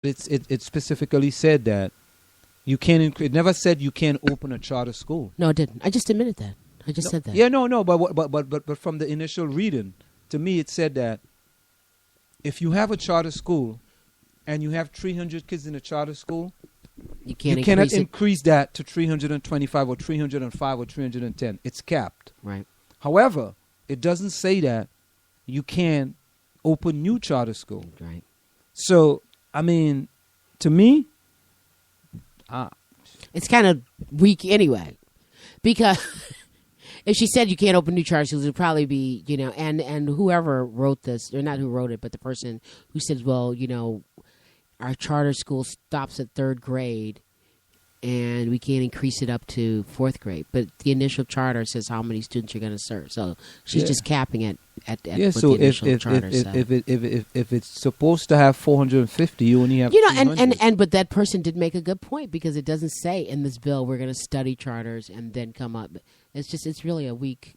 It specifically said that you can't. It never said you can't open a charter school. No, it didn't. I just admitted that. I just said that. Yeah, no. But from the initial reading, to me, it said that if you have a charter school and you have 300 kids in a charter school, you cannot increase that to 325 or 305 or 310. It's capped. Right. However, it doesn't say that you can't open new charter schools. Right. So, I mean, to me, it's kind of weak anyway, because if she said you can't open new charter schools, it would probably be, and whoever wrote this, or not who wrote it, but the person who said, well, our charter school stops at 3rd grade and we can't increase it up to 4th grade. But the initial charter says how many students you're going to serve. So she's just capping it at so the initial charter. If it's supposed to have 450, you only have 300. But that person did make a good point, because it doesn't say in this bill we're going to study charters and then come up. It's really a weak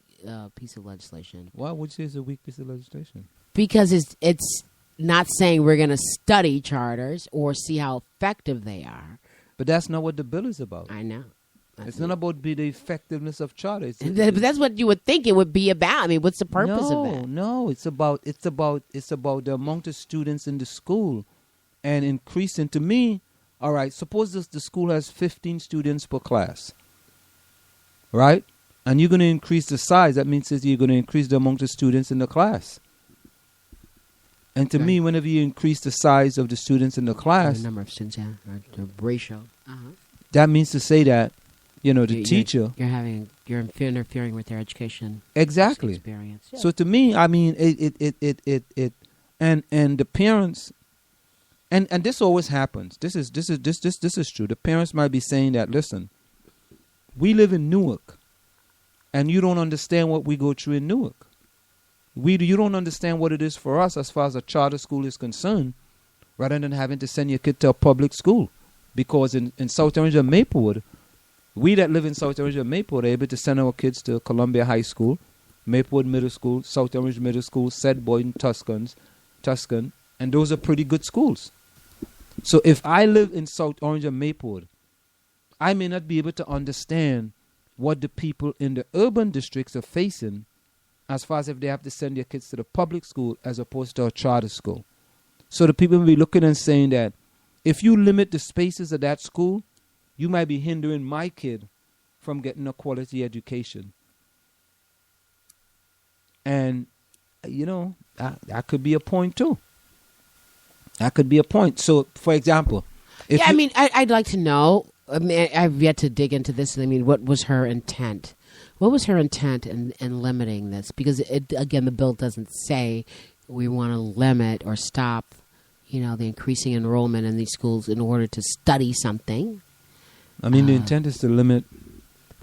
piece of legislation. Why would you say it's a weak piece of legislation? Because it's not saying we're going to study charters or see how effective they are. But that's not what the bill is about. I know. It's not about the effectiveness of charters. But that's what you would think it would be about. I mean, what's the purpose of that? No, it's about the amount of students in the school and increasing. To me, all right, suppose the school has 15 students per class, right? And you're going to increase the size. That means that you're going to increase the amount of students in the class. And to me, whenever you increase the size of the students in the class, the number of students, the ratio, that means to say that, the teacher, you're interfering with their education. Exactly. Experience. Yeah. So to me, I mean, and the parents, and this always happens. This is true. The parents might be saying that, listen, we live in Newark, and you don't understand what we go through in Newark. You don't understand what it is for us as far as a charter school is concerned, rather than having to send your kid to a public school. Because in South Orange and Maplewood, we that live in South Orange and Maplewood are able to send our kids to Columbia High School, Maplewood Middle School, South Orange Middle School, St. Boyden, Tuscan, and those are pretty good schools. So if I live in South Orange and Maplewood, I may not be able to understand what the people in the urban districts are facing, as far as if they have to send their kids to the public school as opposed to a charter school. So the people will be looking and saying that if you limit the spaces of that school, you might be hindering my kid from getting a quality education. And, that could be a point too. That could be a point. So, for example, I'd like to know. I mean, I've yet to dig into this. I mean, what was her intent? What was her intent in limiting this? Because, again, the bill doesn't say we want to limit or stop, the increasing enrollment in these schools in order to study something. I mean, the intent is to limit,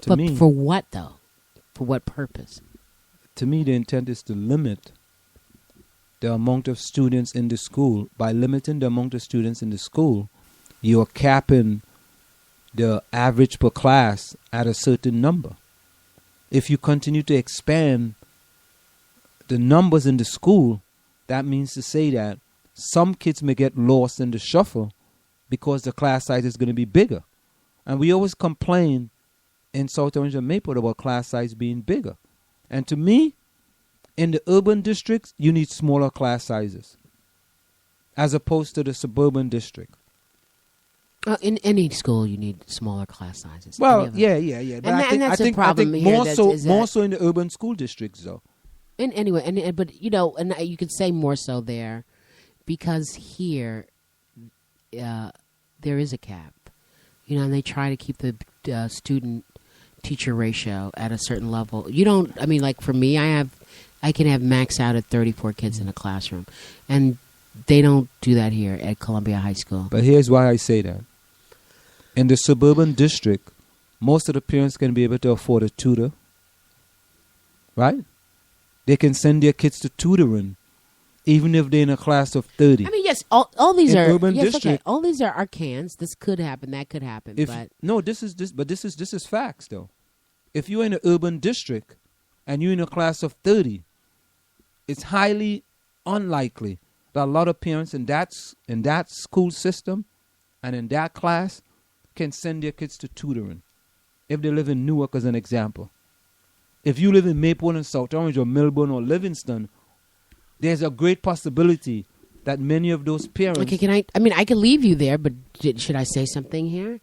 but for what, though? For what purpose? To me, the intent is to limit the amount of students in the school. By limiting the amount of students in the school, you're capping the average per class at a certain number. If you continue to expand the numbers in the school, that means to say that some kids may get lost in the shuffle because the class size is going to be bigger. And we always complain in South Orange and Maplewood about class size being bigger. And to me, in the urban districts, you need smaller class sizes as opposed to the suburban district. In any school, you need smaller class sizes. Well, yeah. But I think more so in the urban school districts, though. And anyway, but you could say more so there, because here, there is a cap, and they try to keep the student-teacher ratio at a certain level. Like for me, I can have max out at 34 kids in a classroom, and they don't do that here at Columbia High School. But here's why I say that. In the suburban district, most of the parents can be able to afford a tutor, right? They can send their kids to tutoring, even if they're in a class of 30. I mean, yes, all these are urban district. Okay. All these are cans. This could happen. That could happen. This is facts though. If you're in an urban district and you're in a class of 30, it's highly unlikely that a lot of parents in that school system and in that class can send their kids to tutoring if they live in Newark, as an example. If you live in Maplewood and South Orange or Melbourne or Livingston, there's a great possibility that many of those parents... Okay, I could leave you there, but should I say something here?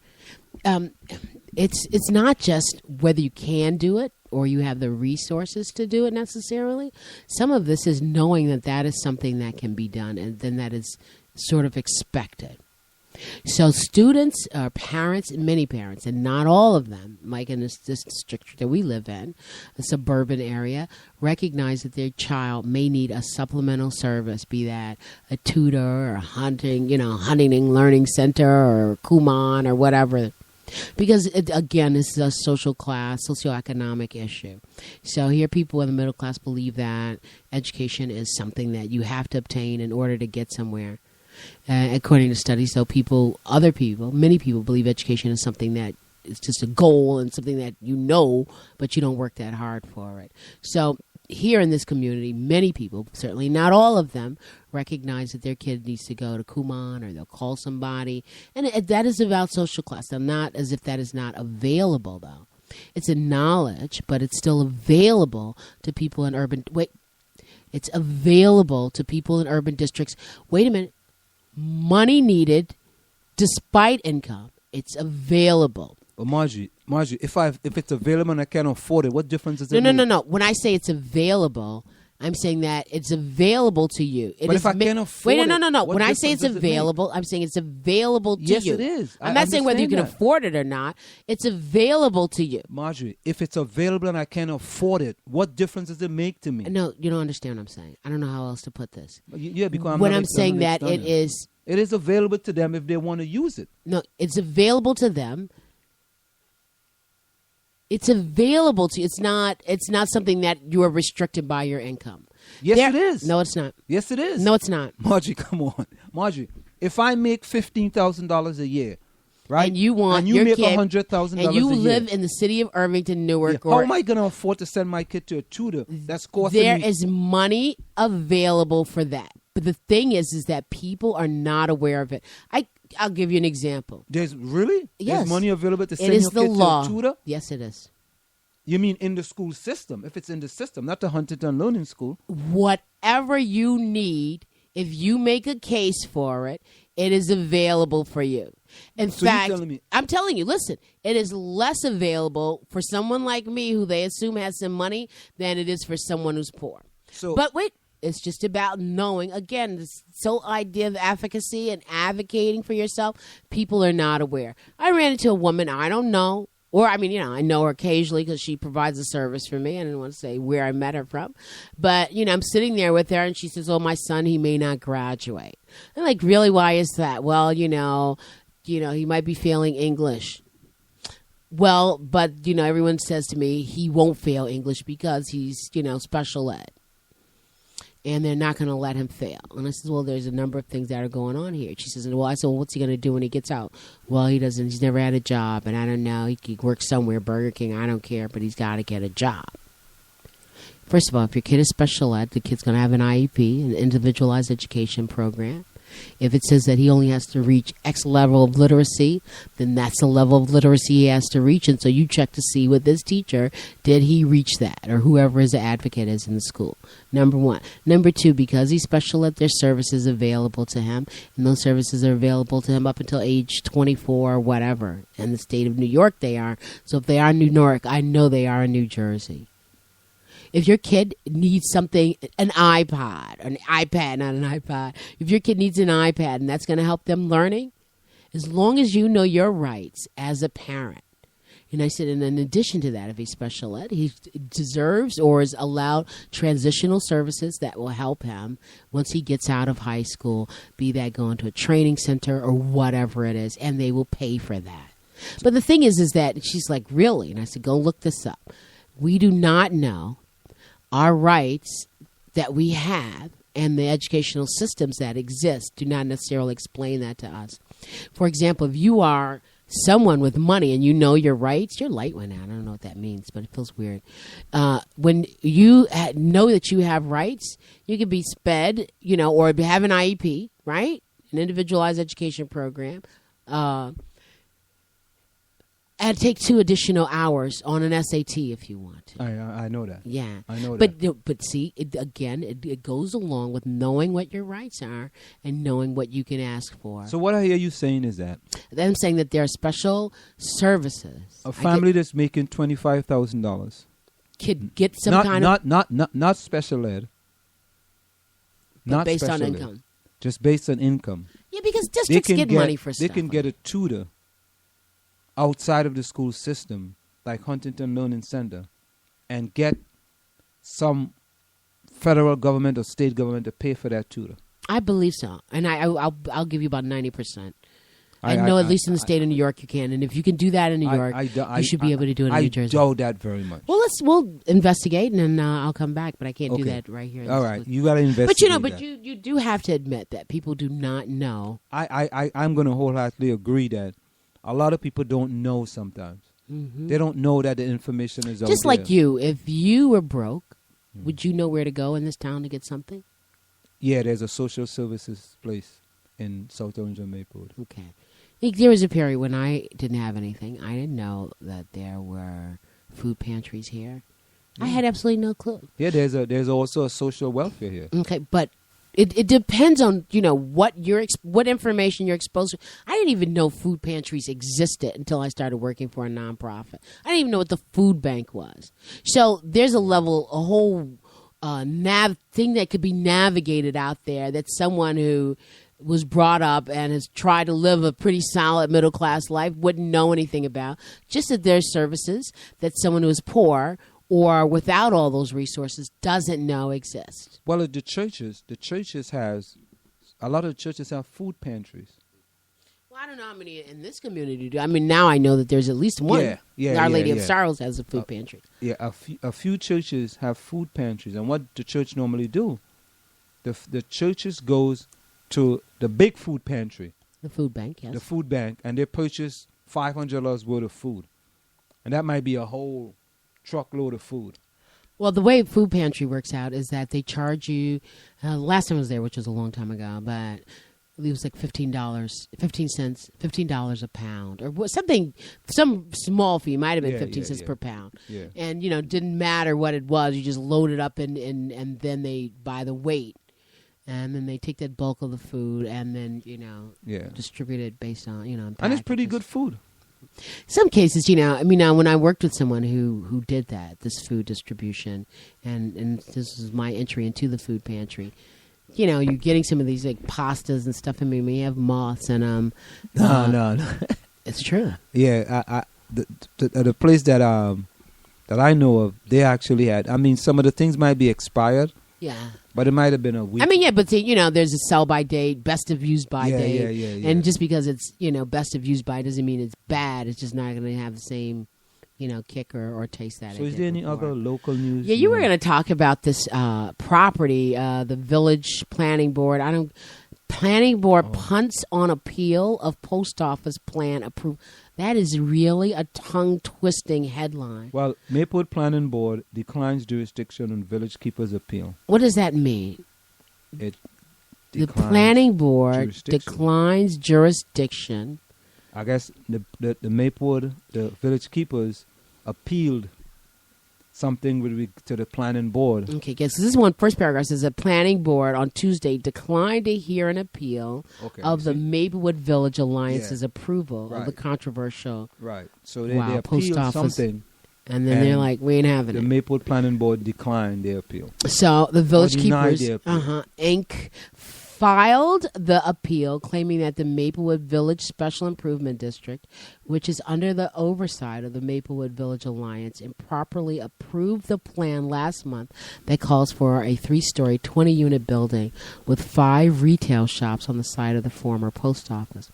It's not just whether you can do it or you have the resources to do it necessarily. Some of this is knowing that is something that can be done, and then that is sort of expected. So students, parents, many parents, and not all of them, like in this district that we live in, a suburban area, recognize that their child may need a supplemental service, be that a tutor or a hunting and learning center or Kumon or whatever. Because, again, this is a socioeconomic issue. So here people in the middle class believe that education is something that you have to obtain in order to get somewhere. According to studies, so many people believe education is something that is just a goal and something that but you don't work that hard for it. So here in this community, many people, certainly not all of them, recognize that their kid needs to go to Kumon or they'll call somebody. And that is about social class. I'm not as if that is not available, though. It's a knowledge, but it's still available to people in it's available to people in urban districts. Wait a minute. Money needed despite income. It's available. Well, Marjorie, if it's available and I can't afford it, what difference does it make? No. When I say it's available, I'm saying that it's available to you. But if I can't afford it, no. When I say it's available, I'm saying it's available to you. Yes, it is. I'm not saying whether you can afford it or not. It's available to you. Marjorie, if it's available and I can't afford it, what difference does it make to me? No, you don't understand what I'm saying. I don't know how else to put this. Yeah, because I'm saying that it is... It is available to them if they want to use it. No, it's available to them. It's available to you. It's not something that you are restricted by your income. Yes, it is. No, it's not. Yes, it is. No, it's not. Marjorie, come on. Marjorie, if I make $15,000 a year, right? And you make $100,000 a year. And you live in the city of Irvington, Newark. Yeah. How am I going to afford to send my kid to a tutor that's costing There is money available for that. But the thing is that people are not aware of it. I'll give you an example. There's really? Yes. There's money available to send your kid to a tutor? Yes, it is. You mean in the school system? If it's in the system, not the Huntington Learning School. Whatever you need, if you make a case for it, it is available for you. In fact, I'm telling you, listen, it is less available for someone like me who they assume has some money than it is for someone who's poor. But wait. It's just about knowing. Again, this whole idea of advocacy and advocating for yourself, people are not aware. I ran into a woman I don't know, I know her occasionally because she provides a service for me. I didn't want to say where I met her from. But, I'm sitting there with her and she says, my son, he may not graduate. I'm like, really? Why is that? Well, he might be failing English. Well, but, everyone says to me he won't fail English because he's, special ed. And they're not going to let him fail. And I said, well, there's a number of things that are going on here. She says, what's he going to do when he gets out? Well, he's never had a job, and I don't know. He works somewhere, Burger King, I don't care, but he's got to get a job. First of all, if your kid is special ed, the kid's going to have an IEP, an individualized education program. If it says that he only has to reach X level of literacy, then that's the level of literacy he has to reach. And so you check to see with this teacher, did he reach that? Or whoever his advocate is in the school. Number one. Number two, because he's special ed, there's services available to him. And those services are available to him up until age 24 or whatever. In the state of New York, they are. So if they are in New York, I know they are in New Jersey. If your kid needs something, an iPad, not an iPod. If your kid needs an iPad and that's going to help them learning, as long as you know your rights as a parent. And I said, and in addition to that, if he's special ed, he deserves or is allowed transitional services that will help him once he gets out of high school, be that going to a training center or whatever it is, and they will pay for that. But the thing is that she's like, really? And I said, go look this up. We do not know our rights that we have and the educational systems that exist do not necessarily explain that to us. For example, if you are someone with money and you know your rights, your light went out. I don't know what that means, but it feels weird. When you know that you have rights, you can be sped, or have an IEP, right? An individualized education program. And take 2 additional hours on an SAT if you want to. I know that. Yeah. I know that. But see, it goes along with knowing what your rights are and knowing what you can ask for. So what I hear you saying is that I'm saying that there are special services. A family that's making $25,000 could get some not special ed. Not based on special income. Ed, just based on income. Yeah, because districts get money for stuff. They can get a tutor outside of the school system, like Huntington Learning Center, and get some federal government or state government to pay for that tutor. I believe so, and I'll give you about 90%. I know at least in the state of New York you can, and if you can do that in New York, you should be able to do it in New Jersey. I doubt that very much. Well, we'll investigate, and then I'll come back, but I can't do that right here. All right, you got to investigate. But you do have to admit that people do not know. I'm going to wholeheartedly agree that a lot of people don't know sometimes. Mm-hmm. They don't know that the information is out there. Just like you, if you were broke, would you know where to go in this town to get something? Yeah, there's a social services place in South Orange and Maplewood. Okay. There was a period when I didn't have anything. I didn't know that there were food pantries here. I had absolutely no clue. Yeah, there's also a social welfare here. Okay, but it depends on what information you're exposed to. I didn't even know food pantries existed until I started working for a nonprofit. I didn't even know what the food bank was. So there's a whole thing that could be navigated out there that someone who was brought up and has tried to live a pretty solid middle class life wouldn't know anything about. Just that there's services that someone who is poor or without all those resources doesn't know exist. Well, the churches a lot of churches have food pantries. Well, I don't know how many in this community do. I mean, now I know that there's at least one. Our Lady of Sorrows has a food pantry. Yeah, a few churches have food pantries, and what the church normally do, the churches goes to the big food pantry, the food bank, yes, the food bank, and they purchase $500 worth of food, and that might be a whole truckload of food. Well, the way food pantry works out is that they charge you. Last time I was there, which was a long time ago, but it was like $15 a pound, or something, some small fee. Might have been 15 cents per pound. Yeah. And didn't matter what it was. You just load it up and then they buy the weight, and then they take that bulk of the food and then distribute it based on and it's pretty good food. Some cases, when I worked with someone who did that, this food distribution, and this is my entry into the food pantry. You're getting some of these like pastas and stuff. I mean, we have moths and No. It's true. Yeah, the place that I know of, they actually had. I mean, some of the things might be expired. Yeah. But it might have been a week. I mean, yeah, but see, there's a sell by date, best of use by date. Yeah. And just because it's, best of use by doesn't mean it's bad. It's just not going to have the same, kick or taste that. So is there any other local news? Yeah, you were going to talk about this property, the Village Planning Board. Planning Board punts on appeal of post office plan approved. That is really a tongue-twisting headline. Well, Maplewood Planning Board declines jurisdiction on Village Keeper's appeal. What does that mean? The Planning Board declines jurisdiction. I guess the Maplewood, the Village Keepers, appealed something to the Planning Board. Okay, guess this is one first paragraph says the Planning Board on Tuesday declined to hear an appeal of the Maplewood Village Alliance's approval of the controversial. Right. So they appealed something. And then they're like, we ain't having it. The Maplewood Planning Board declined their appeal. So the Village Keepers, Inc., filed the appeal claiming that the Maplewood Village Special Improvement District, which is under the oversight of the Maplewood Village Alliance, improperly approved the plan last month that calls for a 3-story, 20-unit building with 5 retail shops on the site of the former post office.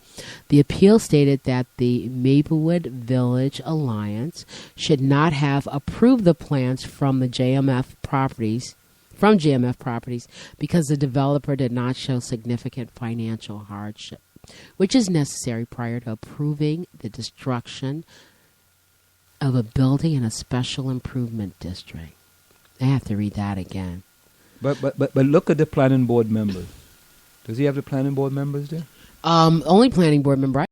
The appeal stated that the Maplewood Village Alliance should not have approved the plans from GMF Properties because the developer did not show significant financial hardship. which is necessary prior to approving the destruction of a building in a special improvement district. I have to read that again. But look at the planning board members. Does he have the planning board members there? Only planning board member I